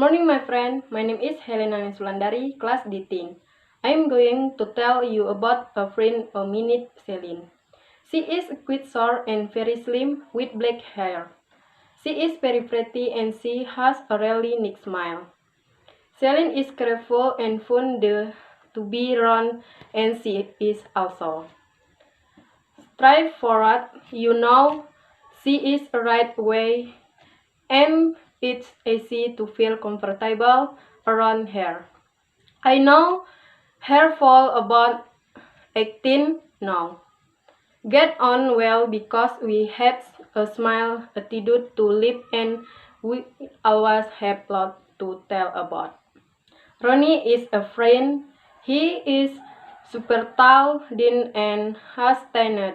morning, my friend. My name is Helena Sulandari, class D10. I am going to tell you about a friend a minute, Celine. She is quite short and very slim with black hair. She is very pretty and she has a really nice smile. Celine is careful and fun to be around, and she is also straightforward. She is the right way, and it's easy to feel comfortable around her. I know her fall about 18 now. Get on well because we have a smile attitude to live and we always have lot to tell about. Ronnie is a friend. He is super tall, thin, and has tanned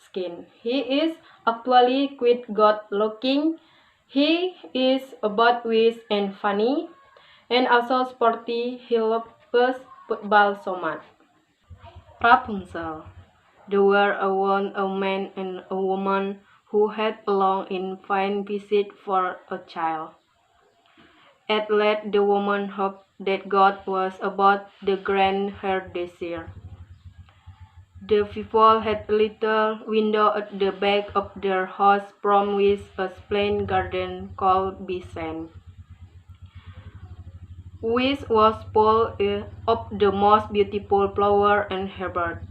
skin. He is actually quite good looking. He is about wise and funny, and also sporty. He loves football so much. Rapunzel. There were once a man and a woman who had a long and fine visit for a child. At last the woman hoped that God was about to grant her desire. The people had a little window at the back of their house from which a splendid garden called Bison, which was full of the most beautiful flowers and herbs.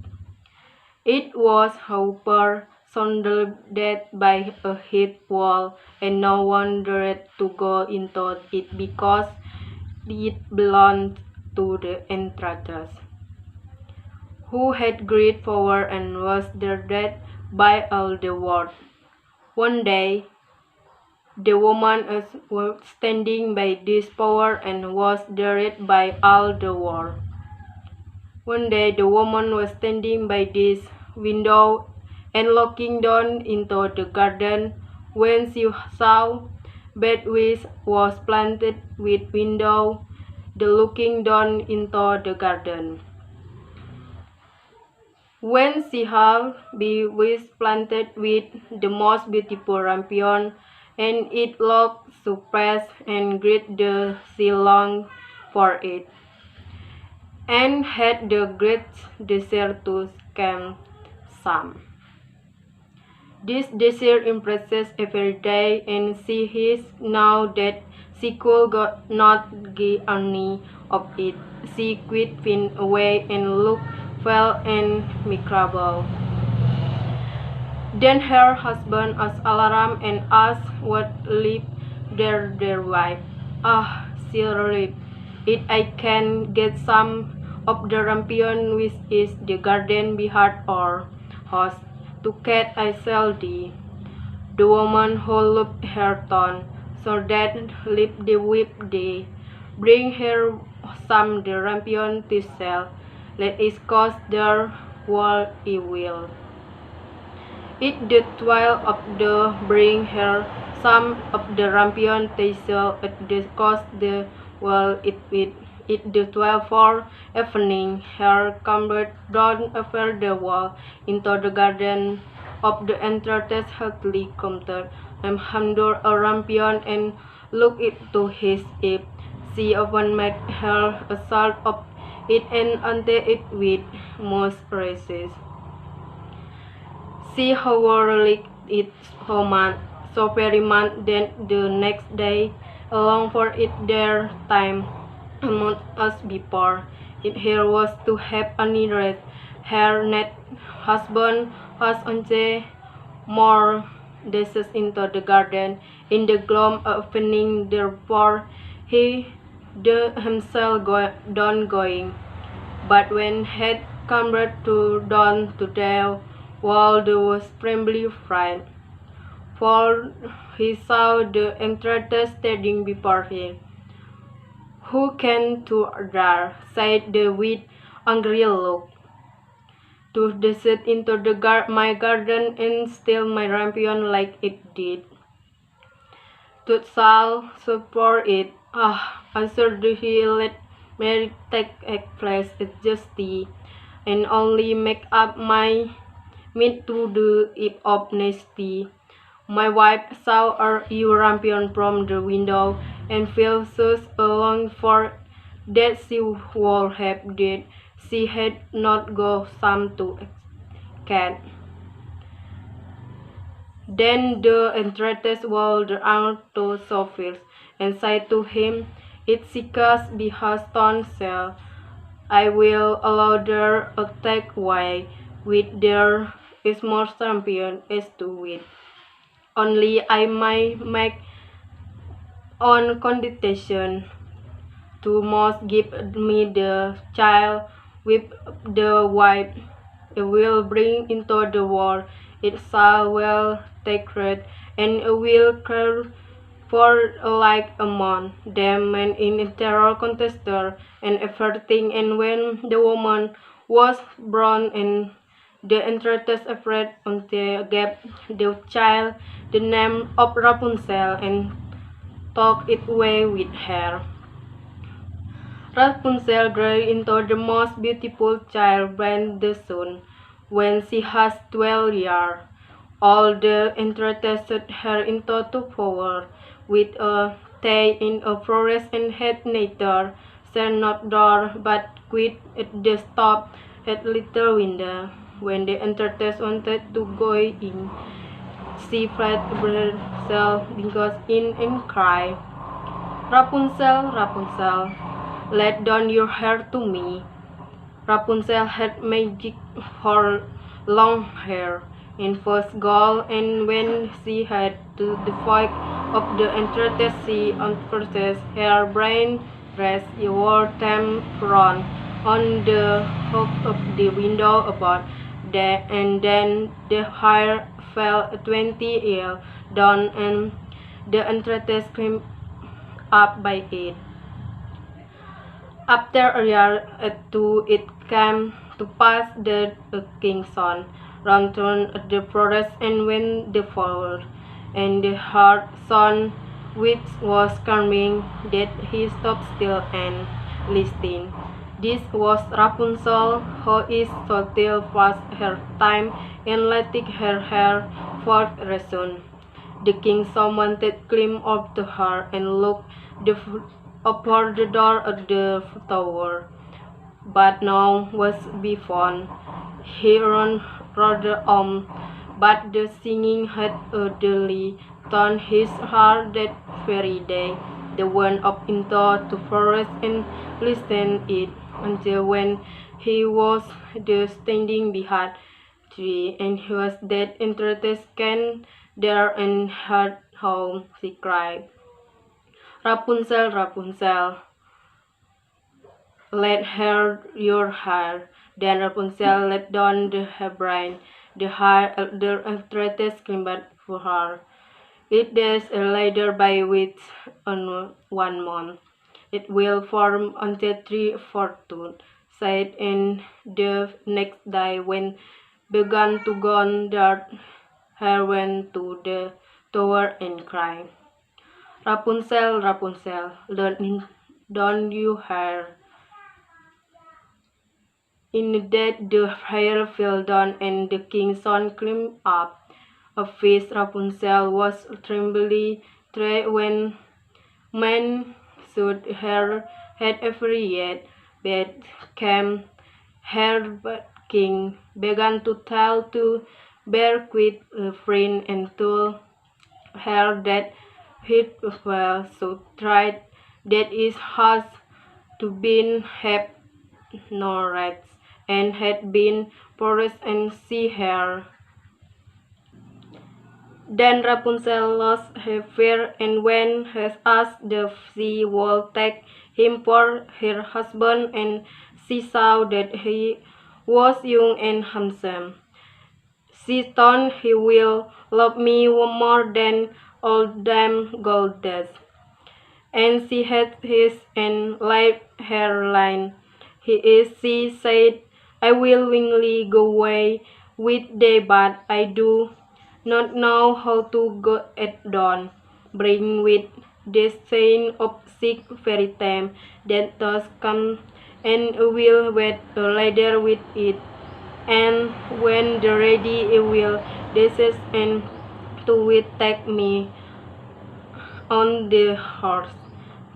It was, however, surrounded by a high wall, and no one dared to go into it because it belonged to the intruders, who had great power and was dreaded by all the world. One day, the woman was standing by this power and was dreaded by all the world. One day the woman was standing by this window and looking down into the garden when she saw bed which was planted with window the looking down into the garden. When she had bee was planted with the most beautiful rampion, and it looked so fresh and great that she longed for it, and had the great desire to scam some. This desire impresses every day, and she is now that she could not get any of it. She quit went away and looked pale and miserable. Then her husband was alarmed and asked what lived their wife. Ah, she replied, if I can get some of the rampion which is the garden behind our house, to cat I shall die. The woman who loved her tongue, so that lived the whip day, bring her some the rampion to sell, let it cost their what it will. It the 12 of the bring her some of the rampion tassel at the cost the well it with it the 12 for evening her clambered down over the wall into the garden of the entrance healthily counter and handed a rampion and looked it to his if she often made her a sort of it and ante it with most races. She however liked it so very much that the next day, along for it their time, a month as before, if here was to have any rest, her net husband was once more dashes into the garden in the gloom of evening, therefore he himself down going. But when had come to dawn to tell, Waldo was trembling frightened, for he saw the entreater standing before him. Who can to there? Said the with angry look. To descend into my garden and steal my rampion like it did. To shall support it. Ah, answered he, let Mary take a place at justice, and only make up my mind to do it of nasty. My wife saw your rampion from the window, and felt such a longing for that she would have did she had not got some to cat. Then the entreaties walked out to Sophia and said to him, "It seeketh Behaston shall I will allow their attack way with their is more champion as to wit. Only I may make on condition to must give me the child with the wife it will bring into the world. It shall well take root, and it will care for like a month. Them men in terror contested and everything, and when the woman was born and the entreaties afraid until gave the child the name of Rapunzel and took it away with her. Rapunzel grew into the most beautiful child when the sun, when she has 12 years. All the entreated her into the power, with a stay in a forest and had neither shall not door, but quit at the stop at little window. When the entreated wanted to go in, she fled herself because in and cried, Rapunzel, Rapunzel, let down your hair to me. Rapunzel had magic for long hair in first gold, and when she had to the voice of the entreated she unpurses her brain rest wore them front on the hook of the window above, and then the hair fell 20 years down, and the entreated screamed up by it. After a year or two, it came to pass that the king's son ran through the forest and went the forward, and the hard son which was coming that he stopped still and listened. This was Rapunzel, who is so till past her time and letting her hair for reason. The king's son wanted to climb up to her and look upon the door of the tower, but no was be found. He ran rather on, but the singing had utterly torn his heart that very day. They went up into the forest and listened it until when he was just standing behind a tree, and he was dead entreated can there and heard how she cried, Rapunzel, Rapunzel, let her your hair. Then Rapunzel let down her brain. The hair of the entreated screamed for her. It is later by which on 1 month. It will form until 3/4, said, and the next day when began to go that her went to the tower and cried, Rapunzel, Rapunzel, let down your hair. In that the hair fell down, and the king's son climbed up. A face Rapunzel was trembly tried when men should her head every yet, but came her but king began to tell to bear quit a friend and told her that it well so tried that it has to been have no rights and had been forest and see her. Then Rapunzel lost her fear, and when she asked the sea would take him for her husband, and she saw that he was young and handsome, she thought he will love me more than all them gold dust. And she had his and life her line. He is, she said, I will willingly go away with thee, but I do not know how to go at dawn. Bring with this chain of sick fairy time that does come, and will wed a ladder with it. And when the ready it will desist, and to it take me on the horse.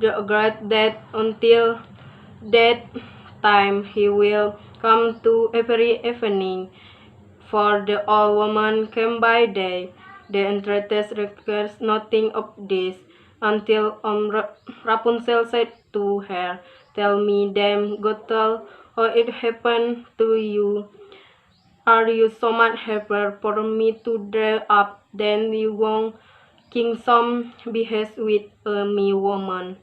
regret that until that time he will come to every evening. For the old woman came by day. The entreaties requires nothing of this, until Rapunzel said to her, "Tell me, Dame Gothel, how it happened to you. Are you so much happier for me to dare up than you won't kingdom behaves with a me woman?"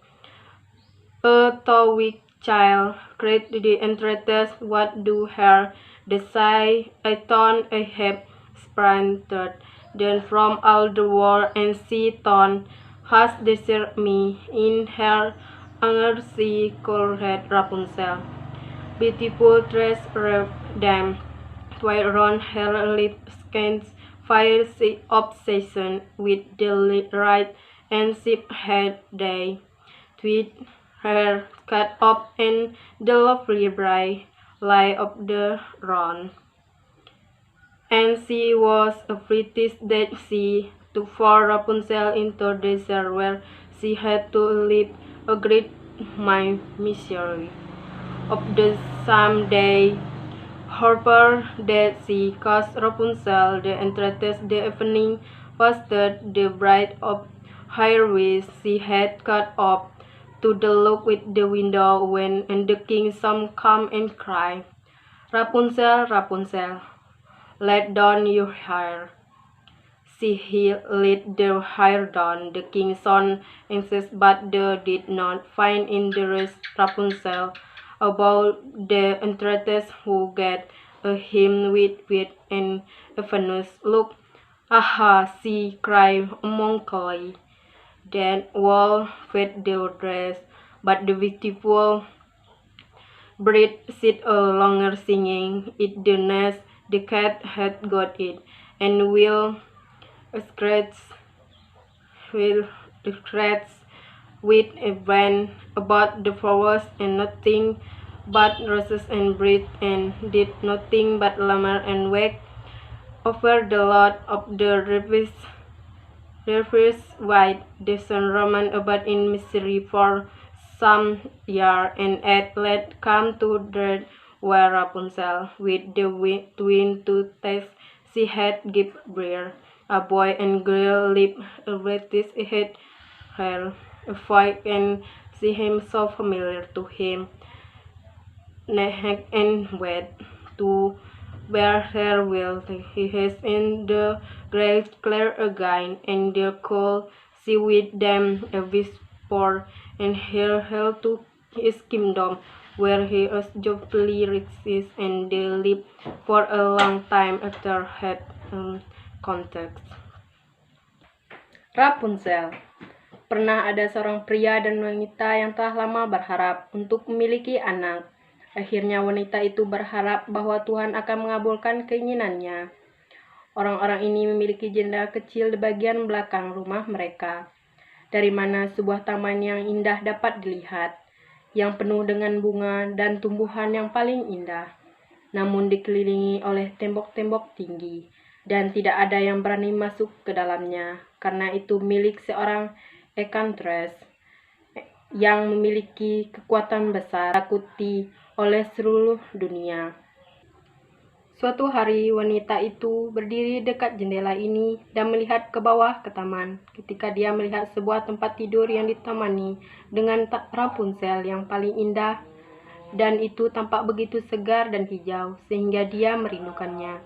"A tall weak child," cried the entreaties, "what do her desire? I thought I have sprinted then from all the world, and she thought has deserted me." In her anger she called Rapunzel beautiful dress them twine around her lips against fire obsession with the right and sheep had they with her cut off and the lovely bright light of the round. And she was afraid that she took for Rapunzel into the desert where she had to live a great misery. Of the same day, however, that she caused Rapunzel the entreaties the evening fasted the bride of her which she had cut off to the look with the window when and the king some come and cry, "Rapunzel, Rapunzel, let down your hair." He let the hair down. The king's son insisted, but they did not find in the rest Rapunzel about the entreaties who get a hymn with and Venus look. "Aha!" she cried mockingly. Then all fed their dress, but the beautiful bride sit a longer singing. It the nest the cat had got it, and scratch will scratch with a brand about the flowers and nothing but roses and bread and did nothing but lammer and wake over the lot of the rivers white. The sun roamed about in misery for some years, and at length come to the where Rapunzel, with the twin to taste, she had give birth. A boy and girl lived relatives had her a voice and she him so familiar to him, neck and wet to bear her will. He has in the great clear again, and the cold sea with them a whisper, and here hell to his kingdom, where he is joyfully riches, and they live for a long time after had contact. Rapunzel. Pernah ada seorang pria dan wanita yang telah lama berharap untuk memiliki anak. Akhirnya wanita itu berharap bahwa Tuhan akan mengabulkan keinginannya. Orang-orang ini memiliki jendela kecil di bagian belakang rumah mereka, dari mana sebuah taman yang indah dapat dilihat, yang penuh dengan bunga dan tumbuhan yang paling indah, namun dikelilingi oleh tembok-tembok tinggi, dan tidak ada yang berani masuk ke dalamnya, karena itu milik seorang enchantress yang memiliki kekuatan besar, takuti oleh seluruh dunia. Suatu hari, wanita itu berdiri dekat jendela ini dan melihat ke bawah ke taman. Ketika dia melihat sebuah tempat tidur yang ditemani dengan Rapunzel yang paling indah, dan itu tampak begitu segar dan hijau, sehingga dia merindukannya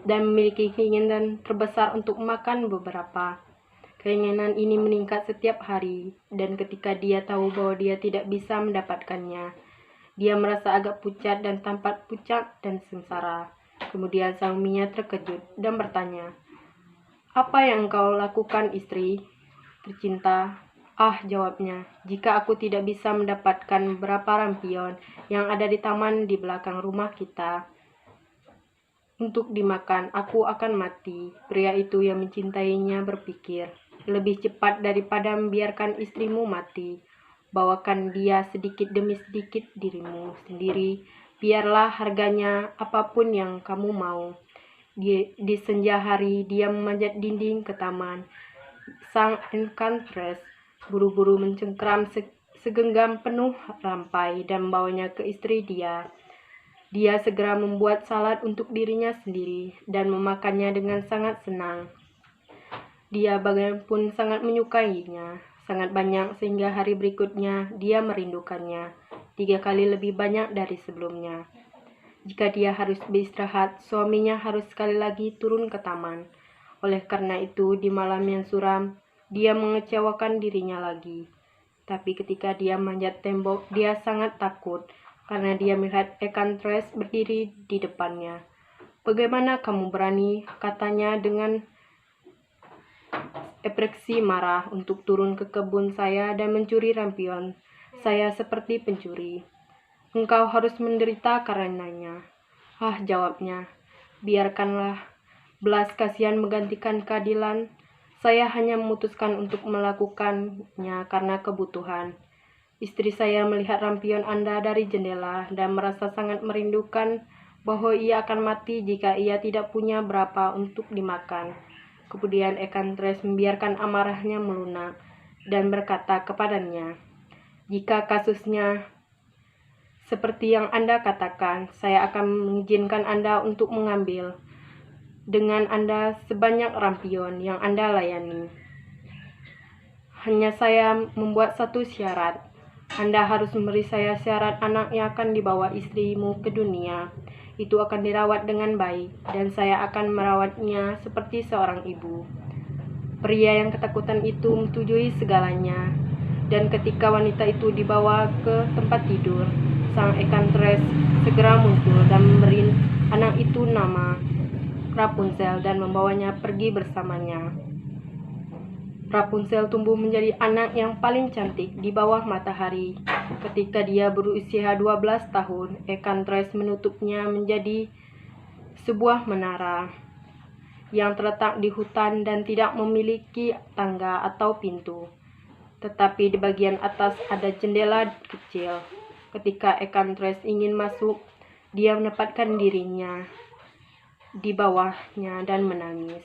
dan memiliki keinginan terbesar untuk makan beberapa. Keinginan ini meningkat setiap hari, dan ketika dia tahu bahwa dia tidak bisa mendapatkannya, dia merasa agak pucat dan tampak pucat dan sengsara. Kemudian suaminya terkejut dan bertanya, "Apa yang engkau lakukan, istri tercinta?" "Ah," jawabnya, "jika aku tidak bisa mendapatkan beberapa rampion yang ada di taman di belakang rumah kita untuk dimakan, aku akan mati." Pria itu yang mencintainya berpikir, "Lebih cepat daripada membiarkan istrimu mati, bawakan dia sedikit demi sedikit dirimu sendiri, biarlah harganya apapun yang kamu mau." Di senja hari dia memanjat dinding ke taman. Sang enchantress buru-buru mencengkram segenggam penuh rampai dan membawanya ke istri dia. Dia segera membuat salad untuk dirinya sendiri dan memakannya dengan sangat senang. Dia bagaimanapun sangat menyukainya, sangat banyak sehingga hari berikutnya dia merindukannya 3 kali lebih banyak dari sebelumnya. Jika dia harus beristirahat, suaminya harus sekali lagi turun ke taman. Oleh karena itu, di malam yang suram, dia mengecewakan dirinya lagi. Tapi ketika dia manjat tembok, dia sangat takut karena dia melihat ikan tres berdiri di depannya. "Bagaimana kamu berani," katanya dengan ekspresi marah, "untuk turun ke kebun saya dan mencuri rampion saya seperti pencuri. Engkau harus menderita karenanya." "Ah," jawabnya, "biarkanlah belas kasihan menggantikan keadilan. Saya hanya memutuskan untuk melakukannya karena kebutuhan. Istri saya melihat rampion Anda dari jendela dan merasa sangat merindukan bahwa ia akan mati jika ia tidak punya berapa untuk dimakan." Kemudian ikan tres membiarkan amarahnya melunak dan berkata kepadanya, "Jika kasusnya seperti yang Anda katakan, saya akan mengizinkan Anda untuk mengambil dengan Anda sebanyak rampion yang Anda layani. Hanya saya membuat satu syarat. Anda harus memberi saya syarat anak yang akan dibawa istrimu ke dunia. Itu akan dirawat dengan baik, dan saya akan merawatnya seperti seorang ibu." Pria yang ketakutan itu menyetujui segalanya, dan ketika wanita itu dibawa ke tempat tidur, sang ikan tres segera muncul dan memberi anak itu nama Rapunzel dan membawanya pergi bersamanya. Rapunzel tumbuh menjadi anak yang paling cantik di bawah matahari. Ketika dia berusia 12 tahun, ikan tres menutupnya menjadi sebuah menara yang terletak di hutan dan tidak memiliki tangga atau pintu. Tetapi di bagian atas ada jendela kecil. Ketika ikan tres ingin masuk, dia menempatkan dirinya di bawahnya dan menangis.